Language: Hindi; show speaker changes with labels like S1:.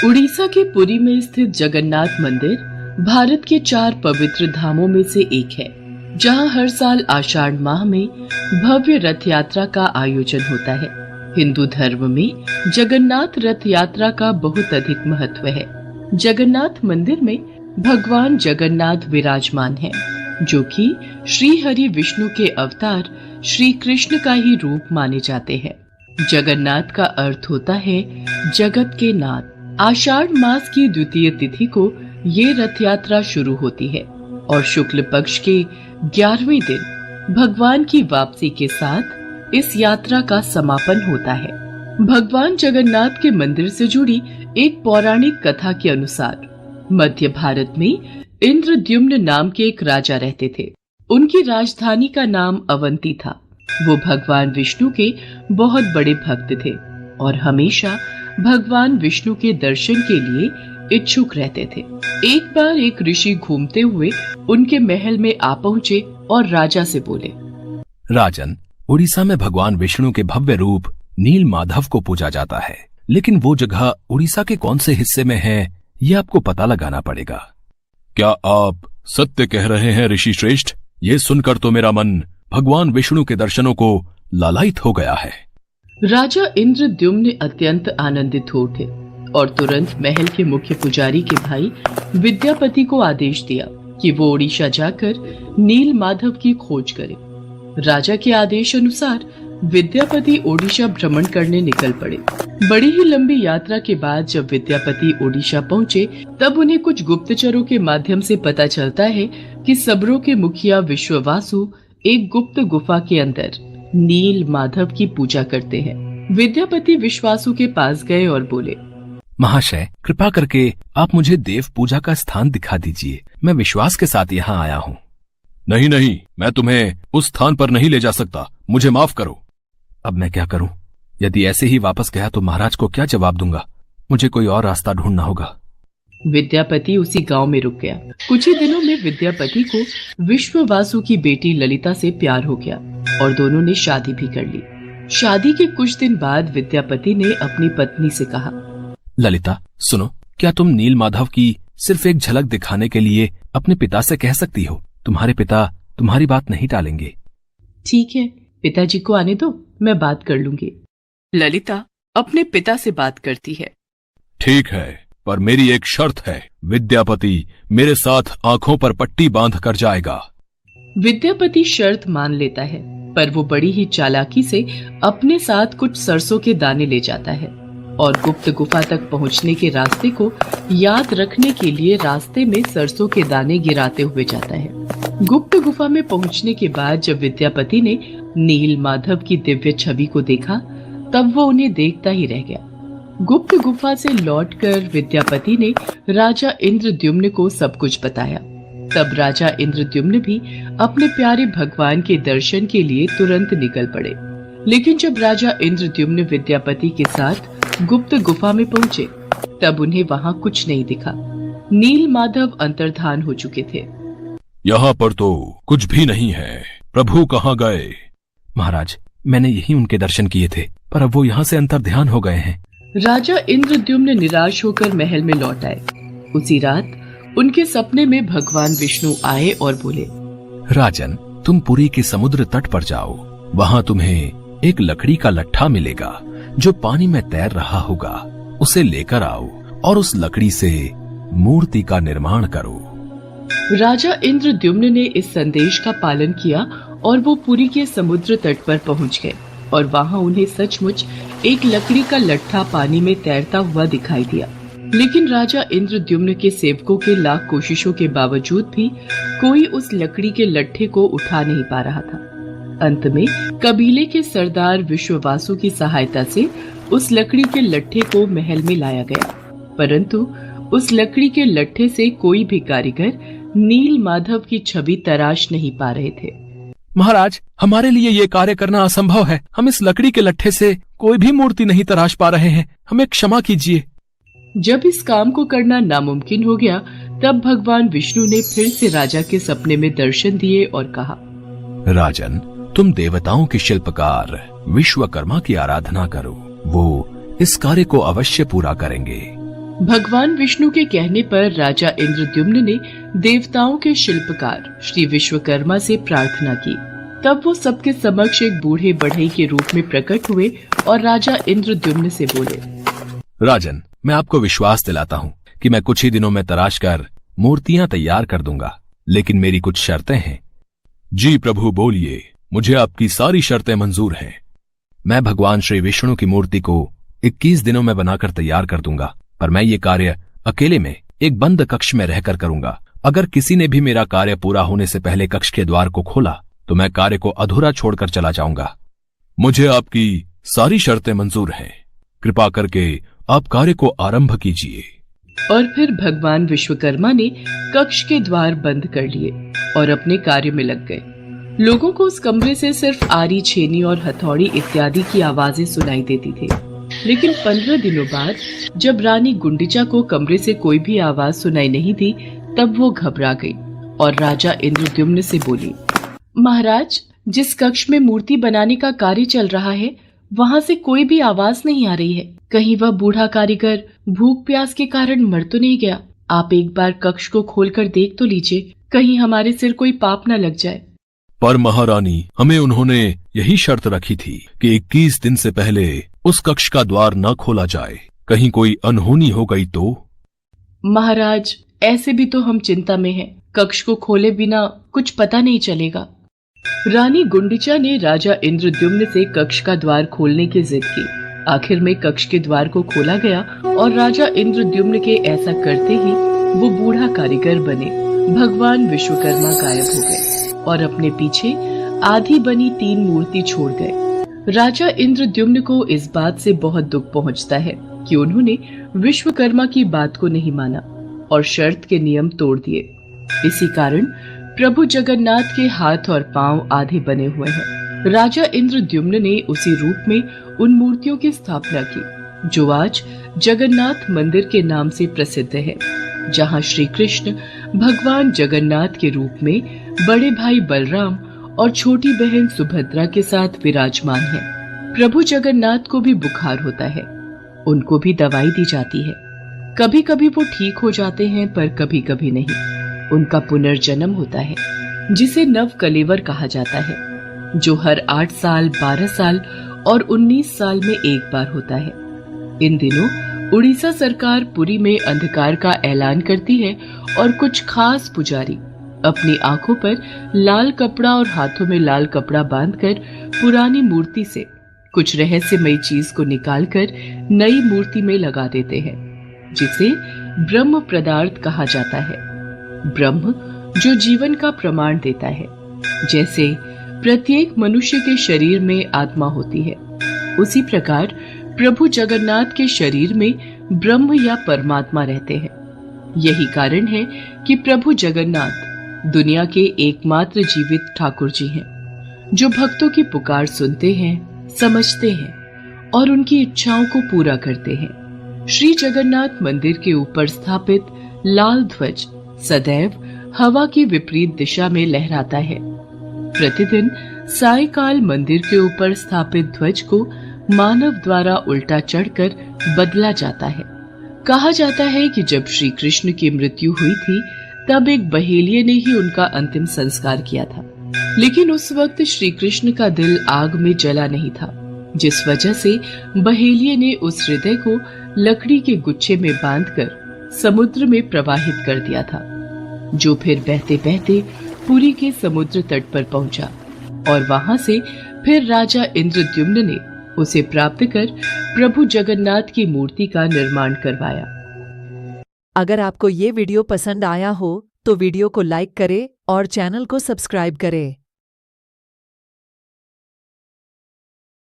S1: उड़ीसा के पुरी में स्थित जगन्नाथ मंदिर भारत के 4 पवित्र धामों में से एक है, जहां हर साल आषाढ़ माह में भव्य रथ यात्रा का आयोजन होता है। हिंदू धर्म में जगन्नाथ रथ यात्रा का बहुत अधिक महत्व है। जगन्नाथ मंदिर में भगवान जगन्नाथ विराजमान हैं, जो कि श्री हरि विष्णु के अवतार श्री कृष्ण का ही रूप माने जाते हैं। जगन्नाथ का अर्थ होता है जगत के नाथ। आषाढ़ मास की द्वितीय तिथि को ये रथ यात्रा शुरू होती है और शुक्ल पक्ष के 11वें दिन भगवान की वापसी के साथ इस यात्रा का समापन होता है। भगवान जगन्नाथ के मंदिर से जुड़ी एक पौराणिक कथा के अनुसार मध्य भारत में इंद्रद्युम्न नाम के एक राजा रहते थे। उनकी राजधानी का नाम अवंती था। वो भगवान विष्णु के बहुत बड़े भक्त थे और हमेशा भगवान विष्णु के दर्शन के लिए इच्छुक रहते थे। एक बार एक ऋषि घूमते हुए उनके महल में आ पहुंचे और राजा से बोले,
S2: राजन, उड़ीसा में भगवान विष्णु के भव्य रूप नील माधव को पूजा जाता है, लेकिन वो जगह उड़ीसा के कौन से हिस्से में है, ये आपको पता लगाना पड़ेगा।
S3: क्या आप सत्य कह रहे हैं ऋषि श्रेष्ठ? ये सुनकर तो मेरा मन भगवान विष्णु के दर्शनों को लालायित हो गया है।
S1: राजा इंद्रद्युम्न अत्यंत आनंदित हो उठे और तुरंत महल के मुख्य पुजारी के भाई विद्यापति को आदेश दिया कि वो ओडिशा जाकर नील माधव की खोज करे। राजा के आदेश अनुसार विद्यापति ओडिशा भ्रमण करने निकल पड़े। बड़ी ही लंबी यात्रा के बाद जब विद्यापति ओडिशा पहुंचे, तब उन्हें कुछ गुप्तचरों के माध्यम से पता चलता है कि सबरों के मुखिया विश्ववासु एक गुप्त गुफा के अंदर नील माधव की पूजा करते हैं। विद्यापति विश्वासु के पास गए और बोले,
S2: महाशय, कृपा करके आप मुझे देव पूजा का स्थान दिखा दीजिए। मैं विश्वास के साथ यहाँ आया हूँ।
S3: नहीं नहीं, मैं तुम्हें उस स्थान पर नहीं ले जा सकता। मुझे माफ करो।
S2: अब मैं क्या करूँ? यदि ऐसे ही वापस गया तो महाराज को क्या जवाब दूंगा? मुझे कोई और रास्ता ढूंढना होगा।
S1: विद्यापति उसी गांव में रुक गया। कुछ ही दिनों में विद्यापति को विश्ववासु की बेटी ललिता से प्यार हो गया और दोनों ने शादी भी कर ली। शादी के कुछ दिन बाद विद्यापति ने अपनी पत्नी से कहा,
S2: ललिता, सुनो, क्या तुम नील माधव की सिर्फ एक झलक दिखाने के लिए अपने पिता से कह सकती हो? तुम्हारे पिता तुम्हारी बात नहीं टालेंगे।
S1: ठीक है, पिताजी को आने दो, मैं बात कर लूंगी। ललिता अपने पिता से बात करती है।
S3: ठीक है, पर मेरी एक शर्त है। विद्यापति मेरे साथ आंखों पर पट्टी बांध कर जाएगा।
S1: विद्यापति शर्त मान लेता है, पर वो बड़ी ही चालाकी से अपने साथ कुछ सरसों के दाने ले जाता है और गुप्त गुफा तक पहुंचने के रास्ते को याद रखने के लिए रास्ते में सरसों के दाने गिराते हुए जाता है। गुप्त गुफा में पहुंचने के बाद जब विद्यापति ने नील माधव की दिव्य छवि को देखा, तब वो उन्हें देखता ही रह गया। गुप्त गुफा से लौटकर विद्यापति ने राजा इंद्रद्युम्न को सब कुछ बताया। तब राजा इंद्रद्युम्न भी अपने प्यारे भगवान के दर्शन के लिए तुरंत निकल पड़े। लेकिन जब राजा इंद्रद्युम्न विद्यापति के साथ गुप्त गुफा में पहुंचे, तब उन्हें वहां कुछ नहीं दिखा। नील माधव अंतर्धान हो चुके थे।
S3: यहाँ पर तो कुछ भी नहीं है। प्रभु कहाँ गए?
S2: महाराज, मैंने यही उनके दर्शन किए थे, पर अब वो यहाँ से अंतर्ध्यान हो गए हैं।
S1: राजा इंद्रद्युम्न निराश होकर महल में लौट आए। उसी रात उनके सपने में भगवान विष्णु आए और बोले,
S2: राजन, तुम पुरी के समुद्र तट पर जाओ। वहाँ तुम्हें एक लकड़ी का लट्ठा मिलेगा जो पानी में तैर रहा होगा। उसे लेकर आओ और उस लकड़ी से मूर्ति का निर्माण करो।
S1: राजा इंद्रद्युम्न ने इस संदेश का पालन किया और वो पुरी के समुद्र तट पर पहुंच गए और वहां उन्हें सचमुच एक लकड़ी का लट्ठा पानी में तैरता हुआ दिखाई दिया। लेकिन राजा इंद्रद्युम्न के सेवकों के लाख कोशिशों के बावजूद भी कोई उस लकड़ी के लट्ठे को उठा नहीं पा रहा था। अंत में कबीले के सरदार विश्ववासु की सहायता से उस लकड़ी के लट्ठे को महल में लाया गया, परंतु उस लकड़ी के लट्ठे से कोई भी कारीगर नील माधव की छवि तराश नहीं पा रहे थे।
S2: महाराज, हमारे लिए ये कार्य करना असंभव है। हम इस लकड़ी के लट्ठे से कोई भी मूर्ति नहीं तराश पा रहे हैं। हमें क्षमा कीजिए।
S1: जब इस काम को करना नामुमकिन हो गया, तब भगवान विष्णु ने फिर से राजा के सपने में दर्शन दिए और कहा,
S2: राजन, तुम देवताओं के शिल्पकार विश्वकर्मा की आराधना करो। वो इस कार्य को अवश्य पूरा करेंगे।
S1: भगवान विष्णु के कहने पर राजा इंद्रद्युम्न ने देवताओं के शिल्पकार श्री विश्वकर्मा से प्रार्थना की। तब वो सबके समक्ष एक बूढ़े बढ़ई के रूप में प्रकट हुए और राजा इंद्रद्युम्न से बोले,
S2: राजन, मैं आपको विश्वास दिलाता हूँ कि मैं कुछ ही दिनों में तराश कर मूर्तियां तैयार कर दूंगा, लेकिन मेरी कुछ शर्तें हैं।
S3: जी प्रभु बोलिए, मुझे आपकी सारी शर्तें मंजूर हैं।
S2: मैं भगवान श्री विष्णु की मूर्ति को 21 दिनों में बनाकर तैयार कर दूंगा, पर मैं ये कार्य अकेले में एक बंद कक्ष में रहकर करूंगा। अगर किसी ने भी मेरा कार्य पूरा होने से पहले कक्ष के द्वार को खोला तो मैं कार्य को अधूरा छोड़कर चला जाऊंगा।
S3: मुझे आपकी सारी शर्तें मंजूर हैं। कृपा करके आप कार्य को आरंभ कीजिए।
S1: और फिर भगवान विश्वकर्मा ने कक्ष के द्वार बंद कर लिए और अपने कार्य में लग गए। लोगों को उस कमरे से सिर्फ आरी, छेनी और हथौड़ी इत्यादि की आवाजें सुनाई देती थी। लेकिन 15 दिनों बाद जब रानी गुंडिचा को कमरे से कोई भी आवाज सुनाई नहीं दी, तब वो घबरा गई और राजा इंद्रद्युम्न से बोली, महाराज, जिस कक्ष में मूर्ति बनाने का कार्य चल रहा है वहाँ से कोई भी आवाज नहीं आ रही है। कहीं वह बूढ़ा कारीगर भूख प्यास के कारण मर तो नहीं गया? आप एक बार कक्ष को खोलकर देख तो लीजिए, कहीं हमारे सिर कोई पाप न लग जाए।
S3: पर महारानी, हमें उन्होंने यही शर्त रखी थी कि 21 दिन से पहले उस कक्ष का द्वार न खोला जाए। कहीं कोई अनहोनी हो गई तो?
S1: महाराज, ऐसे भी तो हम चिंता में हैं। कक्ष को खोले बिना कुछ पता नहीं चलेगा। रानी गुंडिचा ने राजा इंद्रद्युम्न से कक्ष का द्वार खोलने की जिद की। आखिर में कक्ष के द्वार को खोला गया और राजा इंद्रद्युम्न के ऐसा करते ही वो बूढ़ा कारीगर बने भगवान विश्वकर्मा गायब हो गए और अपने पीछे आधी बनी 3 मूर्ति छोड़ गए। राजा इंद्रद्युम्न को इस बात से बहुत दुख पहुंचता है कि उन्होंने विश्वकर्मा की बात को नहीं माना और शर्त के नियम तोड़ दिए। इसी कारण प्रभु जगन्नाथ के हाथ और पांव आधे बने हुए हैं। राजा इंद्रद्युम्न ने उसी रूप में उन मूर्तियों की स्थापना की जो आज जगन्नाथ मंदिर के नाम से प्रसिद्ध है, जहां श्री कृष्ण भगवान जगन्नाथ के रूप में बड़े भाई बलराम और छोटी बहन सुभद्रा के साथ विराजमान है। प्रभु जगन्नाथ को भी बुखार होता है, उनको भी दवाई दी जाती है। कभी कभी वो ठीक हो जाते हैं, पर कभी कभी नहीं। उनका पुनर्जन्म होता है जिसे नव कलेवर कहा जाता है, जो हर 8 साल, 12 साल और 19 साल में एक बार होता है। इन दिनों उड़ीसा सरकार पुरी में अंधकार का ऐलान करती है और कुछ खास पुजारी अपनी आंखों पर लाल कपड़ा और हाथों में लाल कपड़ा बांधकर पुरानी मूर्ति से कुछ रहस्यमयी चीज को निकालकर नई मूर्ति में लगा देते हैं, जिसे ब्रह्म पदार्थ कहा जाता है। ब्रह्म जो जीवन का प्रमाण देता है। जैसे प्रत्येक मनुष्य के शरीर में आत्मा होती है, उसी प्रकार प्रभु जगन्नाथ के शरीर में ब्रह्म या परमात्मा रहते हैं। यही कारण है कि प्रभु जगन्नाथ दुनिया के एकमात्र जीवित ठाकुर जी हैं, जो भक्तों की पुकार सुनते हैं, समझते हैं और उनकी इच्छाओं को पूरा करते हैं। श्री जगन्नाथ मंदिर के ऊपर स्थापित लाल ध्वज सदैव हवा की विपरीत दिशा में लहराता है। प्रतिदिन सायकाल मंदिर के ऊपर स्थापित ध्वज को मानव द्वारा उल्टा चढ़कर बदला जाता है। कहा जाता है कि जब श्री कृष्ण की मृत्यु हुई थी, तब एक बहेलिये ने ही उनका अंतिम संस्कार किया था। लेकिन उस वक्त श्री कृष्ण का दिल आग में जला नहीं था, जिस वजह से बहेलिये ने उस हृदय को लकड़ी के गुच्छे में बांधकर समुद्र में प्रवाहित कर दिया था, जो फिर बहते बहते पुरी के समुद्र तट पर पहुंचा और वहां से फिर राजा इंद्रद्युम्न ने उसे प्राप्त कर प्रभु जगन्नाथ की मूर्ति का निर्माण करवाया।
S4: अगर आपको ये वीडियो पसंद आया हो तो वीडियो को लाइक करें और चैनल को सब्सक्राइब करें।